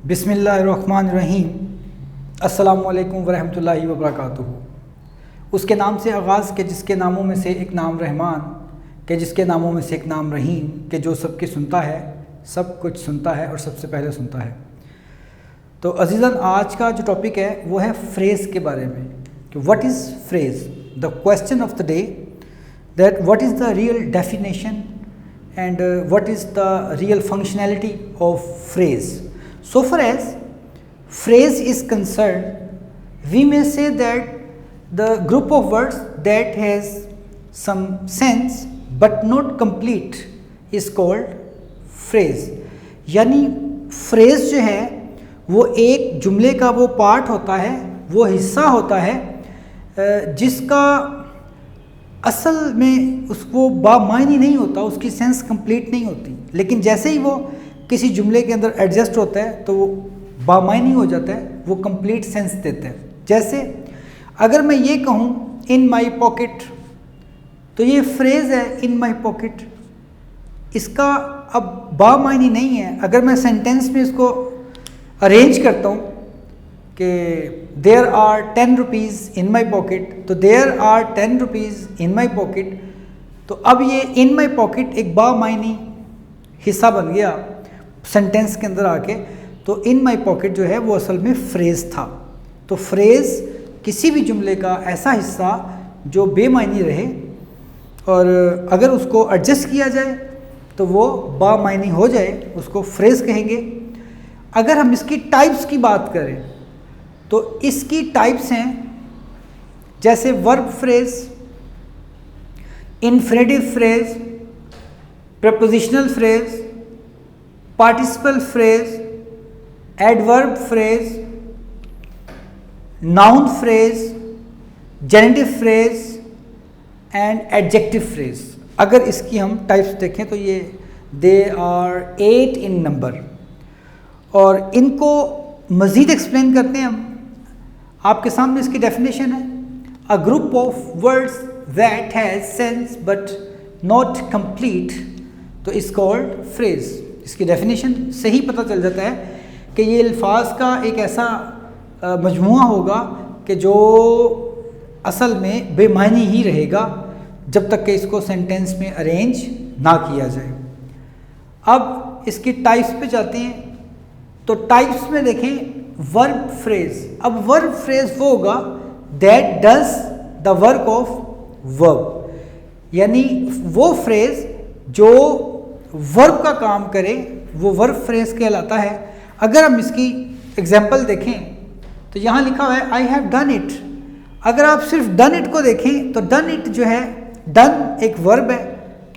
बिस्मिल्लाहिर्रहमानिर्रहीम। अस्सलामुअलैकुम वरहमतुल्लाहि वबरकातुहू। उसके नाम से आगाज़ के जिसके नामों में से एक नाम रहमान, के जिसके नामों में से एक नाम रहीम, के जो सबकी सुनता है, सब कुछ सुनता है और सबसे पहले सुनता है। तो अज़ीज़ान, आज का जो टॉपिक है वो है फ्रेज़ के बारे में कि what is phrase. The question of the day that what is the real definition and what is the real functionality of phrase. So far as phrase is concerned, we may say that the group of words that has some sense but not complete is called phrase. यानी phrase जो है वो एक जुमले का वो part होता है, वो हिस्सा होता है जिसका असल में उसको बामायनी नहीं होता, उसकी सेंस कंप्लीट नहीं होती, लेकिन जैसे ही वो किसी जुमले के अंदर एडजस्ट होता है तो वो बामायनी हो जाता है, वो कंप्लीट सेंस देता है। जैसे अगर मैं ये कहूँ इन माई पॉकेट, तो ये फ्रेज़ है इन माई पॉकेट, इसका अब बामायनी नहीं है। अगर मैं सेंटेंस में इसको अरेंज करता हूँ कि there are 10 rupees in my pocket, तो there are 10 rupees in my pocket, तो अब ये इन माई पॉकेट एक बामायनी हिस्सा बन गया सेंटेंस के अंदर आके। तो इन माई पॉकेट जो है वो असल में फ्रेज़ था। तो फ्रेज़ किसी भी जुमले का ऐसा हिस्सा जो बेमायनी रहे और अगर उसको एडजस्ट किया जाए तो वो बामायनी हो जाए, उसको फ्रेज़ कहेंगे। अगर हम इसकी टाइप्स की बात करें तो इसकी टाइप्स हैं जैसे verb phrase, infinitive phrase, prepositional phrase, participle phrase, adverb phrase, noun phrase, generative phrase and adjective phrase. अगर इसकी हम टाइप्स देखें तो ये दे आर 8 इन नंबर, और इनको मज़ीद एक्सप्लेन करते हैं हम। आपके सामने इसकी डेफिनेशन है, a group of words that has sense but not complete, तो इज कॉल्ड फ्रेज। इसकी डेफिनेशन से ही पता चल जाता है कि ये अल्फाज का एक ऐसा मजमुआ होगा कि जो असल में बेमानी ही रहेगा जब तक कि इसको सेंटेंस में अरेंज ना किया जाए। अब इसकी टाइप्स पे जाते हैं, तो टाइप्स में देखें वर्ब फ्रेज। अब वर्ब फ्रेज वो होगा that does the work of verb, यानी वो फ्रेज जो वर्ब का काम करे वो वर्ब फ्रेज कहलाता है। अगर हम इसकी एग्जांपल देखें तो यहाँ लिखा हुआ है आई हैव डन इट। अगर आप सिर्फ डन इट को देखें तो डन इट जो है, डन एक वर्ब है,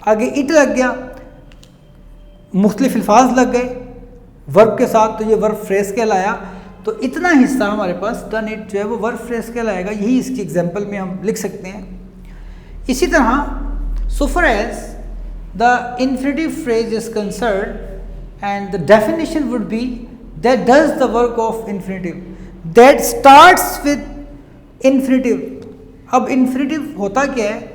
आगे इट लग गया, मुख्तलिफ अल्फाज लग गए वर्ब के साथ, तो ये वर्ब फ्रेज कहलाया। तो इतना हिस्सा हमारे पास डन इट जो है वो वर्ब फ्रेज कहलाएगा। यही इसकी एग्जांपल में हम लिख सकते हैं। इसी तरह so far as the infinitive phrase is concerned and the definition would be that does the work of infinitive that starts with infinitive. अब इन्फिनेटिव होता क्या है,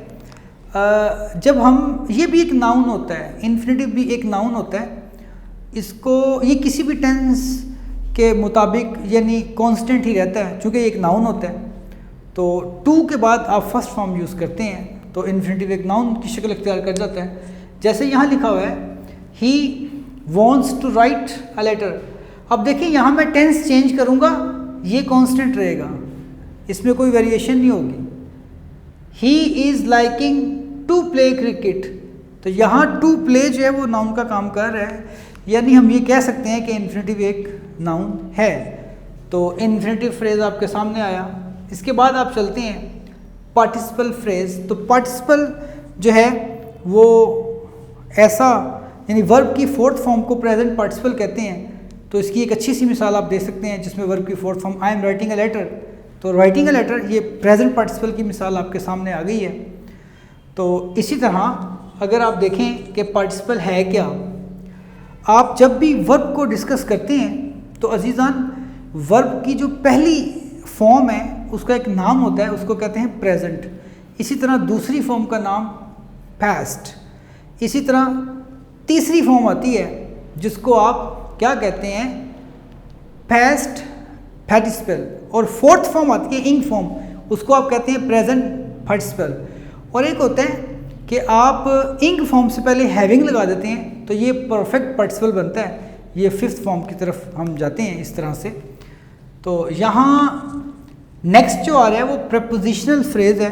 जब हम, ये भी एक नाउन होता है, इन्फिनेटिव भी एक नाउन होता है। इसको ये किसी भी टेंस के मुताबिक यानी कांस्टेंट ही रहता है, चूँकि एक नाउन होता है। तो टू के बाद आप फर्स्ट फॉर्म यूज़ करते हैं तो इन्फिनेटिव एक नाउन की शक्ल इख्तियार कर जाता है। जैसे यहाँ लिखा हुआ है he wants to write a letter. अब देखिए यहाँ मैं टेंस चेंज करूँगा, ये कांस्टेंट रहेगा, इसमें कोई वेरिएशन नहीं होगी। He is liking to play cricket, तो यहाँ टू प्ले जो है वो नाउन का काम कर रहा है, यानी हम ये कह सकते हैं कि इन्फिनेटिव एक नाउन है। तो इन्फिनेटिव फ्रेज आपके सामने आया। इसके बाद आप चलते हैं पार्टिसिपल फ्रेज। तो पार्टिसिपल जो है वो ऐसा, यानी वर्ब की फोर्थ फॉर्म को प्रेजेंट पार्टिसिपल कहते हैं। तो इसकी एक अच्छी सी मिसाल आप दे सकते हैं जिसमें वर्ब की fourth form I am writing a letter, तो राइटिंग अ लेटर ये प्रेजेंट पार्टिसिपल की मिसाल आपके सामने आ गई है। तो इसी तरह अगर आप देखें कि पार्टिसिपल है क्या, आप जब भी वर्ब को डिस्कस करते हैं तो अजीज़ान वर्ब की जो पहली फॉर्म है उसका एक नाम होता है, उसको कहते हैं प्रेजेंट। इसी तरह दूसरी फॉर्म का नाम पास्ट। इसी तरह तीसरी फॉर्म आती है जिसको आप क्या कहते हैं, पास्ट पार्टिसिपल, और फोर्थ फॉर्म आती है इंग फॉर्म, उसको आप कहते हैं प्रेजेंट पार्टिसिपल। और एक होता है कि आप इंग फॉर्म से पहले हैविंग लगा देते हैं तो ये परफेक्ट पार्टिसिपल बनता है। ये फिफ्थ फॉर्म की तरफ हम जाते हैं इस तरह से। तो यहाँ नेक्स्ट जो आ रहा है वो प्रेपोजिशनल फ्रेज है।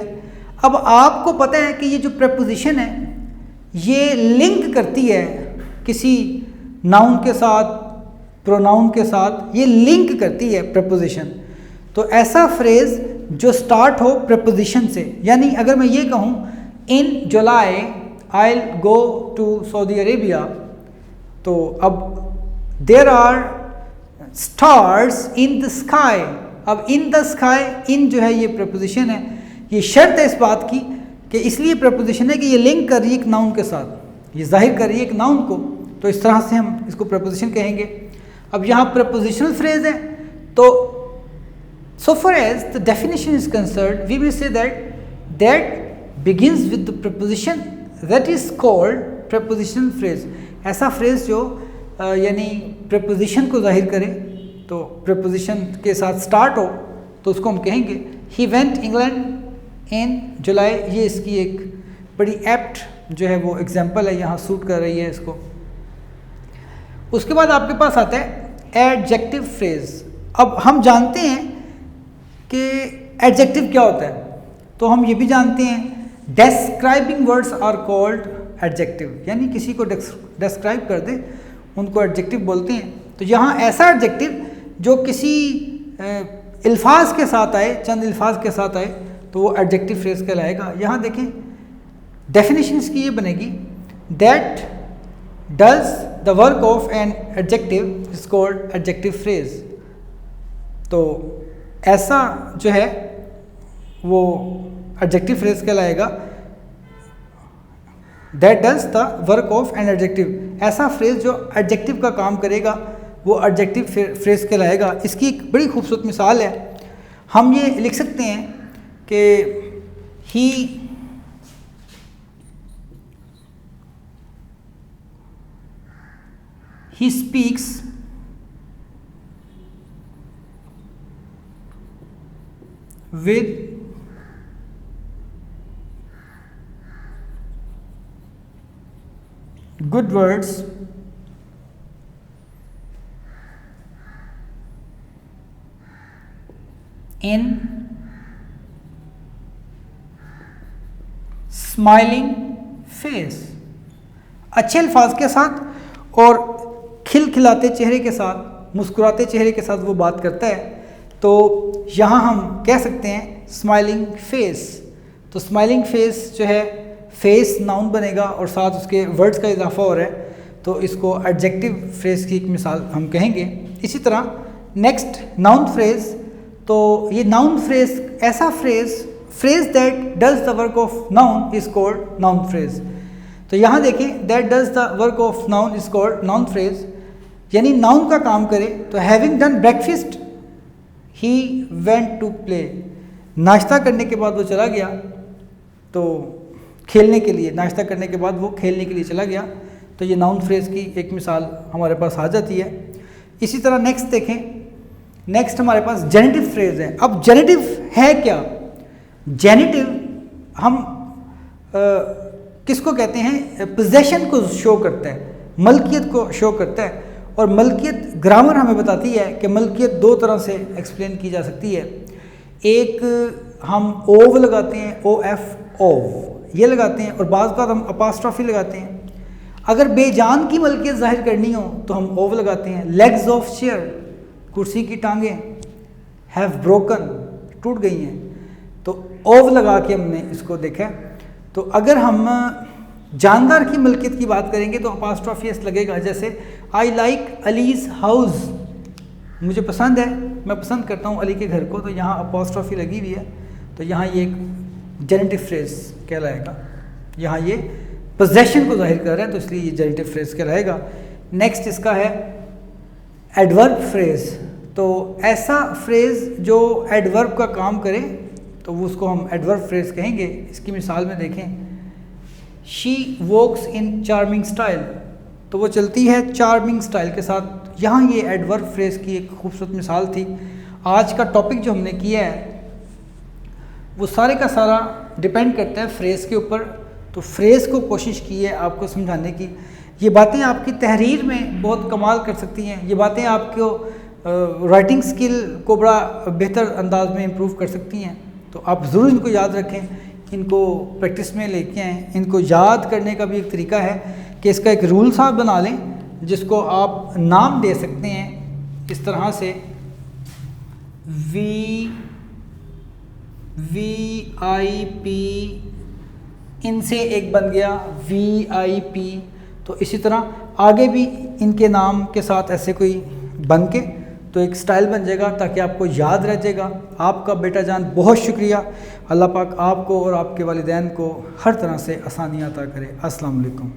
अब आपको पता है कि ये जो प्रेपोजिशन है ये लिंक करती है किसी नाउन के साथ, प्रोनाउन के साथ, ये लिंक करती है प्रेपोजिशन। तो ऐसा फ्रेज जो स्टार्ट हो प्रेपोजिशन से, यानी अगर मैं ये कहूँ in July I will go to Saudi Arabia, तो अब there are stars in the sky. अब इन द स्काई, इन जो है ये प्रपोजिशन है, ये शर्त है इस बात की कि इसलिए प्रपोजिशन है कि ये लिंक कर रही है एक नाउन के साथ, ये जाहिर कर रही है एक नाउन को, तो इस तरह से हम इसको प्रपोजिशन कहेंगे। अब यहाँ प्रपोजिशनल फ्रेज है, तो so far as the definition is concerned, we will say that begins with the preposition, that is called prepositional phrase। ऐसा फ्रेज जो यानी प्रपोजिशन को जाहिर करे, तो प्रपोजिशन के साथ स्टार्ट हो तो उसको हम कहेंगे ही वेंट इंग्लैंड इन जुलाई। ये इसकी एक बड़ी एप्ट जो है वो एग्जाम्पल है, यहाँ सूट कर रही है इसको। उसके बाद आपके पास आता है एडजेक्टिव फ्रेज। अब हम जानते हैं कि एडजेक्टिव क्या होता है, तो हम ये भी जानते हैं describing words are called adjective, यानी किसी को डिस्क्राइब कर दे उनको एडजेक्टिव बोलते हैं। तो यहाँ ऐसा एडजेक्टिव जो किसी अल्फाज के साथ आए, चंद अल्फाज के साथ आए, तो वो एडजेक्टिव फ्रेज कहलाएगा। यहाँ देखें डेफिनेशन इसकी ये बनेगी, that does the work of an adjective is called adjective phrase. तो ऐसा जो है वो एडजेक्टिव फ्रेज कहलाएगा, that does the work of an adjective. ऐसा फ्रेज जो एडजेक्टिव का काम करेगा वो एडजेक्टिव फ्रेज कहलाएगा। इसकी एक बड़ी खूबसूरत मिसाल है, हम ये लिख सकते हैं कि he speaks with good words in smiling face। अच्छे अल्फाज के साथ और खिलखिलाते चेहरे के साथ, मुस्कुराते चेहरे के साथ वो बात करता है, तो यहाँ हम कह सकते हैं स्माइलिंग फेस। तो स्माइलिंग फेस जो है फेस नाउन बनेगा और साथ उसके वर्ड्स का इजाफा हो रहा है, तो इसको एडजेक्टिव फ्रेज की एक मिसाल हम कहेंगे। इसी तरह नेक्स्ट नाउन फ्रेज, तो ये नाउन फ्रेज ऐसा phrase that does the work of noun is called noun phrase. तो यहाँ देखें that does the work of noun is called noun phrase, यानी नाउन का काम करे। तो having done breakfast he went to play. नाश्ता करने के बाद वो चला गया, तो खेलने के लिए, नाश्ता करने के बाद वो खेलने के लिए चला गया। तो ये नाउन फ्रेज की एक मिसाल हमारे पास आ जाती है। इसी तरह नेक्स्ट देखें, नेक्स्ट हमारे पास जेनेटिव फ्रेज है। अब जेनेटिव है क्या? जेनेटिव हम किसको कहते हैं? पोजेशन को शो करता है, मलकियत को शो करता है। और मलकियत ग्रामर हमें बताती है कि मलकियत दो तरह से एक्सप्लेन की जा सकती है। एक हम ओव लगाते हैं, ओ एफ ओव ये लगाते हैं, और बाज़ बात हम अपास्ट्रॉफी लगाते हैं। अगर बेजान की मलकियत जाहिर करनी हो तो हम ओव लगाते हैं। लेग्स ऑफ चेयर, कुर्सी की टांगें, हैव ब्रोकन टूट गई हैं, तो ओव लगा के हमने इसको देखा। तो अगर हम जानदार की मलकियत की बात करेंगे तो अपास्ट्रॉफी एस लगेगा। जैसे आई लाइक अलीज हाउस, मुझे पसंद है, मैं पसंद करता हूँ अली के घर को, तो यहाँ अपास्ट्रॉफी लगी हुई है, तो यहाँ ये एक जेनेटिव फ्रेज कहलाएगा। यहाँ ये पोजेशन को जाहिर कर रहे हैं, तो इसलिए ये जेनेटिव फ्रेज कहलाएगा। नेक्स्ट इसका है एडवर्ब फ्रेज। तो ऐसा फ्रेज जो एडवर्ब का काम करे तो वो उसको हम एडवर्ब फ्रेज कहेंगे। इसकी मिसाल में देखें, she walks in charming style, तो वो चलती है चार्मिंग स्टाइल के साथ, यहाँ ये एडवर्ब फ्रेज़ की एक खूबसूरत मिसाल थी। आज का टॉपिक जो हमने किया है वो सारे का सारा डिपेंड करता है फ्रेज़ के ऊपर। तो फ्रेज़ को कोशिश की है आपको समझाने की। ये बातें आपकी तहरीर में बहुत कमाल कर सकती हैं। ये बातें आपको राइटिंग स्किल को बड़ा बेहतर अंदाज में इम्प्रूव कर सकती हैं। तो आप ज़रूर इनको याद रखें, इनको प्रैक्टिस में लेके आएँ। इनको याद करने का भी एक तरीका है कि इसका एक रूल सा बना लें जिसको आप नाम दे सकते हैं इस तरह से, VIP, इनसे एक बन गया VIP। तो इसी तरह आगे भी इनके नाम के साथ ऐसे कोई बन के तो एक स्टाइल बन जाएगा ताकि आपको याद रह जाएगा। आपका बेटा जान बहुत शुक्रिया। अल्लाह पाक आपको और आपके वालिदैन को हर तरह से आसानियाँ अता करे। अस्सलाम वालेकुम।